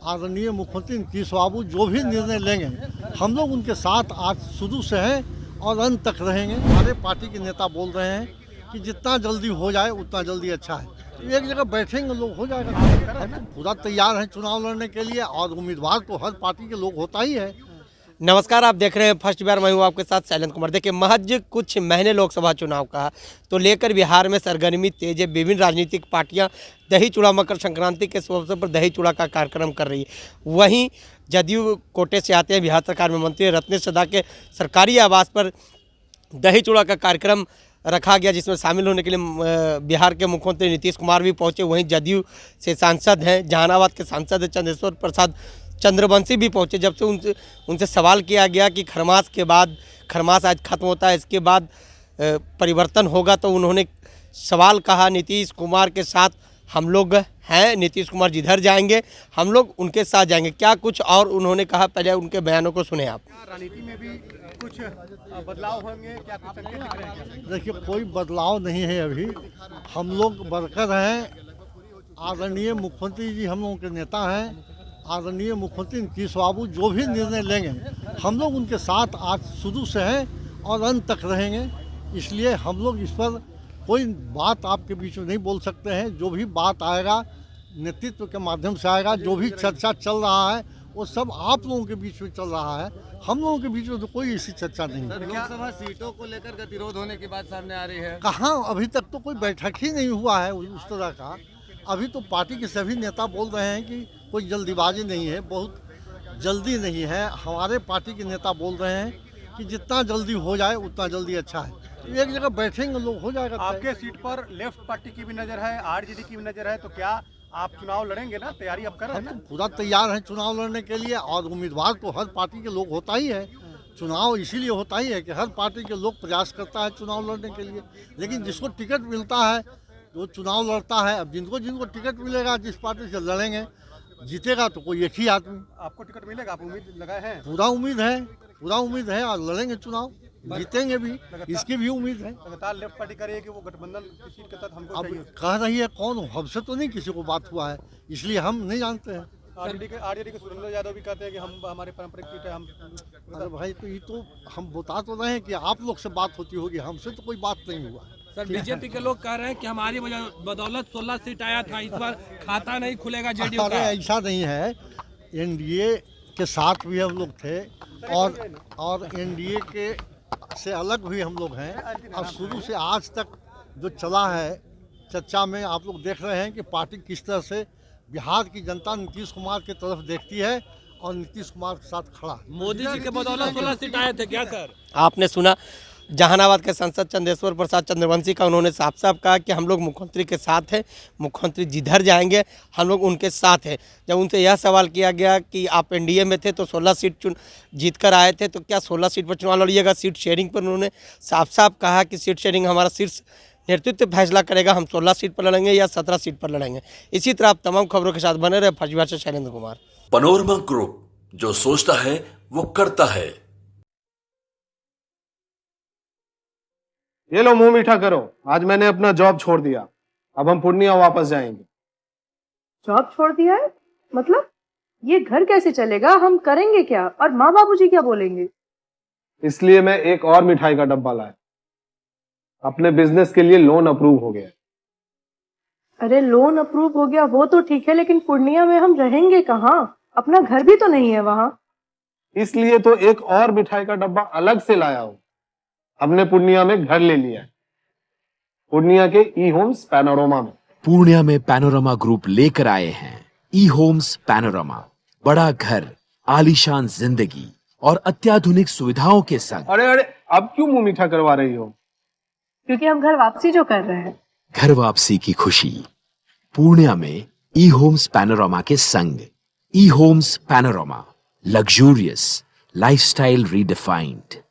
आदरणीय मुख्यमंत्री नीतीश बाबू जो भी निर्णय लेंगे हम लोग उनके साथ आज शुरू से हैं और अंत तक रहेंगे। हमारे पार्टी के नेता बोल रहे हैं कि जितना जल्दी हो जाए उतना जल्दी अच्छा है। एक जगह बैठेंगे लोग, हो जाएगा। हम तो पूरा तैयार हैं चुनाव लड़ने के लिए और उम्मीदवार तो हर पार्टी के लोग होता ही है। नमस्कार, आप देख रहे हैं फर्स्ट बार। मैं हूं आपके साथ शैलेंद्र कुमार। देखिए, महज कुछ महीने लोकसभा चुनाव का तो लेकर बिहार में सरगर्मी तेज है। विभिन्न राजनीतिक पार्टियां दही चूड़ा, मकर संक्रांति के अवसर पर दही चूड़ा का कार्यक्रम कर रही है। वहीं जदयू कोटे से आते हैं बिहार सरकार में मंत्री रत्नेश सदा के सरकारी आवास पर दही चूड़ा का कार्यक्रम रखा गया, जिसमें शामिल होने के लिए बिहार के मुख्यमंत्री नीतीश कुमार भी पहुंचे। वहीं जदयू से सांसद हैं, जहानाबाद के सांसद हैं चंद्रेश्वर प्रसाद चंद्रवंशी भी पहुंचे। जब से उनसे सवाल किया गया कि खरमास के बाद, खरमास आज खत्म होता है, इसके बाद परिवर्तन होगा, तो उन्होंने सवाल कहा, नीतीश कुमार के साथ हम लोग हैं, नीतीश कुमार जिधर जाएंगे हम लोग उनके साथ जाएंगे। क्या कुछ और उन्होंने कहा, पहले उनके बयानों को सुने आप। राजनीति में भी कुछ बदलाव होंगे, क्या कुछ संकेत दिख रहे हैं? देखिए, कोई बदलाव नहीं है अभी। हम लोग वर्कर हैं। आदरणीय मुख्यमंत्री जी हम लोगों के नेता हैं। आदरणीय मुख्यमंत्री नीतीश बाबू जो भी निर्णय लेंगे हम लोग उनके साथ आज शुरू से हैं और अंत तक रहेंगे। इसलिए हम लोग इस पर कोई बात आपके बीच में नहीं बोल सकते हैं। जो भी बात आएगा नेतृत्व के माध्यम से आएगा। जो भी चर्चा चल रहा है वो सब आप लोगों के बीच में चल रहा है। हम लोगों के बीच में तो कोई ऐसी चर्चा नहीं है। लोकसभा सीटों को लेकर गतिरोध होने की बात सामने आ रही है। कहाँ, अभी तक तो कोई बैठक ही नहीं हुआ है उस तरह का। अभी तो पार्टी के सभी नेता बोल रहे हैं कि कोई जल्दीबाजी नहीं है, बहुत जल्दी नहीं है। हमारे पार्टी के नेता बोल रहे हैं कि जितना जल्दी हो जाए उतना जल्दी अच्छा है। एक जगह बैठेंगे लोग, हो जाएगा। आपके सीट पर लेफ्ट पार्टी की भी नजर है, आरजेडी की भी नजर है, तो क्या आप चुनाव लड़ेंगे ना? तैयारी आप कर रहे हैं हम ना? तो पूरा तैयार हैं चुनाव लड़ने के लिए और उम्मीदवार तो हर पार्टी के लोग होता ही है। चुनाव इसीलिए होता ही है कि हर पार्टी के लोग प्रयास करता है चुनाव लड़ने के लिए। लेकिन जिसको टिकट मिलता है वो चुनाव लड़ता है। अब जिनको टिकट मिलेगा, जिस पार्टी से लड़ेंगे, जीतेगा तो कोई एक ही आदमी। आपको टिकट मिलेगा? आप उम्मीद लगाए हैं? पूरा उम्मीद है और लड़ेंगे चुनाव, जीतेंगे भी, इसकी भी उम्मीद है। लगातार लेफ्ट पार्टी कह रही है कि वो गठबंधन की सीट के तहत हमको अब चाहिए। कह रही है कौन, हमसे तो नहीं किसी को बात हुआ है, इसलिए हम नहीं जानते हैं। आरजेडी के सुरेंद्र यादव भी कहते हैं कि हम हमारे पारंपरिक सीट है। हम अरे भाई, तो ये तो हम बता तो रहे हैं कि आप लोग से बात होती होगी, हमसे तो कोई बात नहीं हुआ। सर, बीजेपी के लोग कह रहे हैं कि हमारी बदौलत 16 सीट आया था, इस बार खाता नहीं खुलेगा जेडीयू अरे का। ऐसा नहीं है। एनडीए के साथ भी हम लोग थे और एनडीए के से अलग भी हम लोग हैं। और शुरू से आज तक जो चला है चर्चा में, आप लोग देख रहे हैं कि पार्टी किस तरह से बिहार की जनता नीतीश कुमार की तरफ देखती है और नीतीश कुमार के साथ खड़ा है। मोदी जी के बदौलत 16 सीट आए थे क्या सर? आपने सुना जहानाबाद के सांसद चंद्रेश्वर प्रसाद चंद्रवंशी का। उन्होंने साफ साफ कहा कि हम लोग मुख्यमंत्री के साथ हैं, मुख्यमंत्री जिधर जाएंगे हम लोग उनके साथ हैं। जब उनसे यह सवाल किया गया कि आप एनडीए में थे तो 16 सीट जीत कर आए थे, तो क्या 16 सीट पर चुनाव लड़िएगा? सीट शेयरिंग पर उन्होंने साफ साफ कहा कि सीट शेयरिंग हमारा शीर्ष नेतृत्व फैसला करेगा, हम 16 सीट पर लड़ेंगे या 17 सीट पर लड़ेंगे। इसी तरह आप तमाम खबरों के साथ बने रहे। फर्स्ट बार से शैलेंद्र कुमार। पैनोरमा ग्रुप, जो सोचता है वो करता है। ये लो, मुंह मीठा करो। आज मैंने अपना जॉब छोड़ दिया, अब हम पूर्णिया वापस जाएंगे। जॉब छोड़ दिया है? मतलब ये घर कैसे चलेगा? हम करेंगे क्या? और माँ बाबूजी क्या बोलेंगे? इसलिए मैं एक और मिठाई का डब्बा लाया। अपने बिजनेस के लिए लोन अप्रूव हो गया। अरे लोन अप्रूव हो गया वो तो ठीक है, लेकिन पूर्णिया में हम रहेंगे कहाँ? अपना घर भी तो नहीं है वहाँ। इसलिए तो एक और मिठाई का डब्बा अलग से लाया हूँ। हमने पूर्णिया में घर ले लिया है, पूर्णिया के ई होम्स पैनोरमा में। पूर्णिया में पैनोरमा ग्रुप लेकर आए हैं ई होम्स पैनोरमा। बड़ा घर, आलीशान जिंदगी और अत्याधुनिक सुविधाओं के संग। अरे अब क्यों मुंह मीठा करवा रही हो? क्योंकि हम घर वापसी जो कर रहे हैं। घर वापसी की खुशी पूर्णिया में ई होम्स पैनोरमा के संग। E homes panorama, luxurious lifestyle redefined.